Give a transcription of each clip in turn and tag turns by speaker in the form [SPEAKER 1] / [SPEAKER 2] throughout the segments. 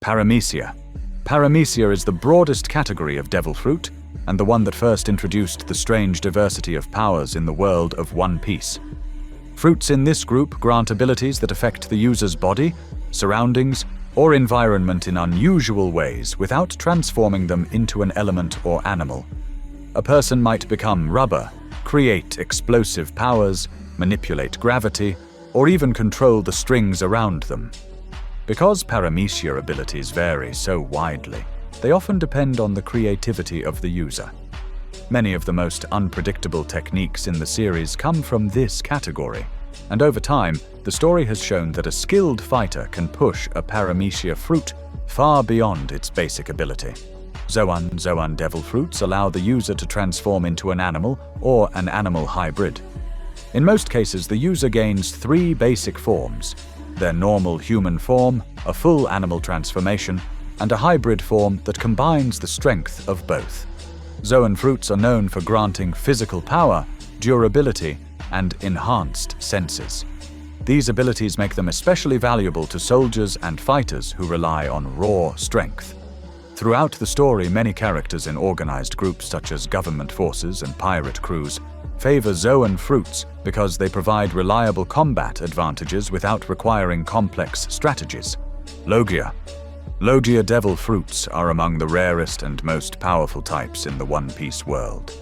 [SPEAKER 1] Paramecia. Paramecia is the broadest category of devil fruit, and the one that first introduced the strange diversity of powers in the world of One Piece. Fruits in this group grant abilities that affect the user's body, surroundings, or environment in unusual ways without transforming them into an element or animal. A person might become rubber, create explosive powers, manipulate gravity, or even control the strings around them. Because Paramecia abilities vary so widely, they often depend on the creativity of the user. Many of the most unpredictable techniques in the series come from this category, and over time, the story has shown that a skilled fighter can push a Paramecia fruit far beyond its basic ability. Zoan devil fruits allow the user to transform into an animal or an animal hybrid. In most cases, the user gains 3 basic forms: their normal human form, a full animal transformation, and a hybrid form that combines the strength of both. Zoan fruits are known for granting physical power, durability, and enhanced senses. These abilities make them especially valuable to soldiers and fighters who rely on raw strength. Throughout the story, many characters in organized groups such as government forces and pirate crews favor Zoan fruits because they provide reliable combat advantages without requiring complex strategies. Logia devil fruits are among the rarest and most powerful types in the One Piece world.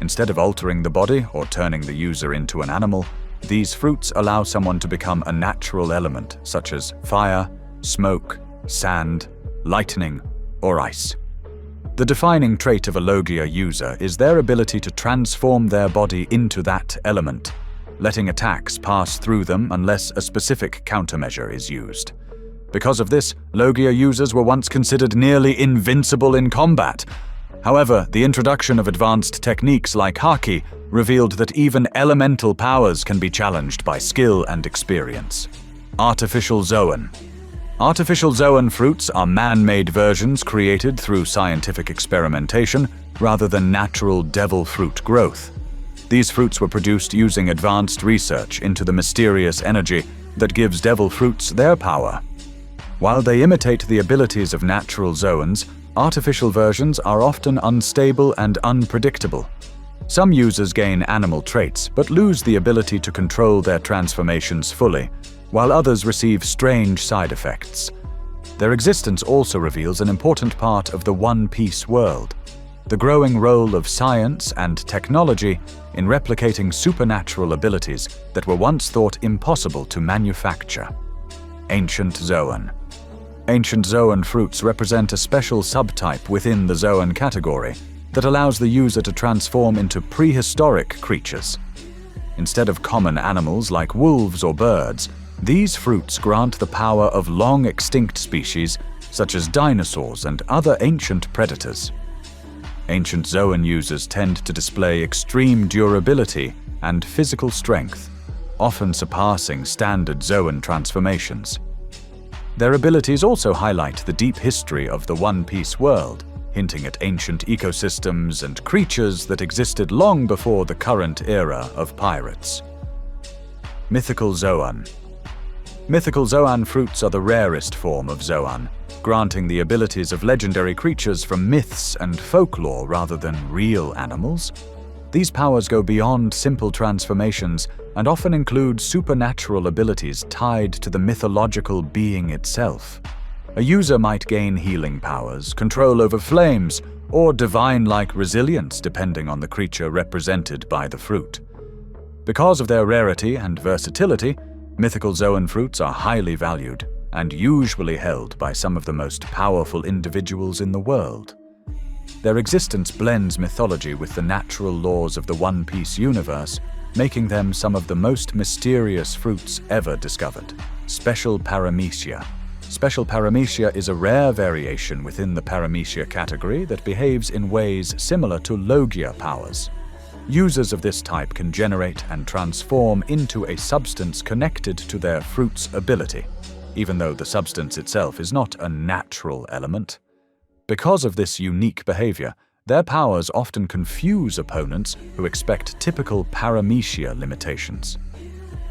[SPEAKER 1] Instead of altering the body or turning the user into an animal, these fruits allow someone to become a natural element such as fire, smoke, sand, lightning, or ice. The defining trait of a Logia user is their ability to transform their body into that element, letting attacks pass through them unless a specific countermeasure is used. Because of this, Logia users were once considered nearly invincible in combat. However, the introduction of advanced techniques like Haki revealed that even elemental powers can be challenged by skill and experience. Artificial Zoan. Artificial Zoan fruits are man-made versions created through scientific experimentation rather than natural devil fruit growth. These fruits were produced using advanced research into the mysterious energy that gives devil fruits their power. While they imitate the abilities of natural Zoans, artificial versions are often unstable and unpredictable. Some users gain animal traits but lose the ability to control their transformations fully, while others receive strange side effects. Their existence also reveals an important part of the One Piece world: the growing role of science and technology in replicating supernatural abilities that were once thought impossible to manufacture. Ancient Zoan. Ancient Zoan fruits represent a special subtype within the Zoan category that allows the user to transform into prehistoric creatures. Instead of common animals like wolves or birds, these fruits grant the power of long-extinct species such as dinosaurs and other ancient predators. Ancient Zoan users tend to display extreme durability and physical strength, often surpassing standard Zoan transformations. Their abilities also highlight the deep history of the One Piece world, hinting at ancient ecosystems and creatures that existed long before the current era of pirates. Mythical Zoan. Mythical Zoan fruits are the rarest form of Zoan, granting the abilities of legendary creatures from myths and folklore rather than real animals. These powers go beyond simple transformations and often include supernatural abilities tied to the mythological being itself. A user might gain healing powers, control over flames, or divine-like resilience depending on the creature represented by the fruit. Because of their rarity and versatility, Mythical Zoan fruits are highly valued and usually held by some of the most powerful individuals in the world. Their existence blends mythology with the natural laws of the One Piece universe, making them some of the most mysterious fruits ever discovered. Special Paramecia. Special Paramecia is a rare variation within the Paramecia category that behaves in ways similar to Logia powers. Users of this type can generate and transform into a substance connected to their fruit's ability, even though the substance itself is not a natural element. Because of this unique behavior, their powers often confuse opponents who expect typical Paramecia limitations.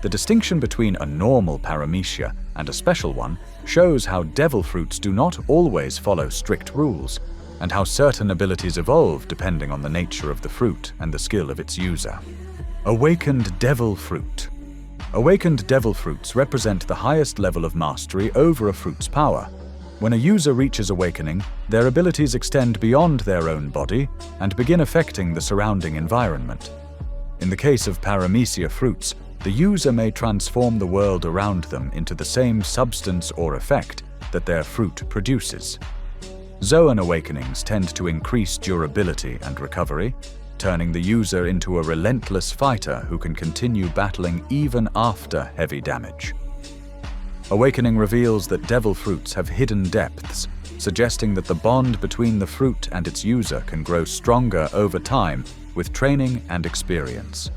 [SPEAKER 1] The distinction between a normal Paramecia and a special one shows how devil fruits do not always follow strict rules, and how certain abilities evolve depending on the nature of the fruit and the skill of its user. Awakened Devil Fruit. Awakened devil fruits represent the highest level of mastery over a fruit's power. When a user reaches awakening, their abilities extend beyond their own body and begin affecting the surrounding environment. In the case of Paramecia fruits, the user may transform the world around them into the same substance or effect that their fruit produces. Zoan awakenings tend to increase durability and recovery, turning the user into a relentless fighter who can continue battling even after heavy damage. Awakening reveals that devil fruits have hidden depths, suggesting that the bond between the fruit and its user can grow stronger over time with training and experience.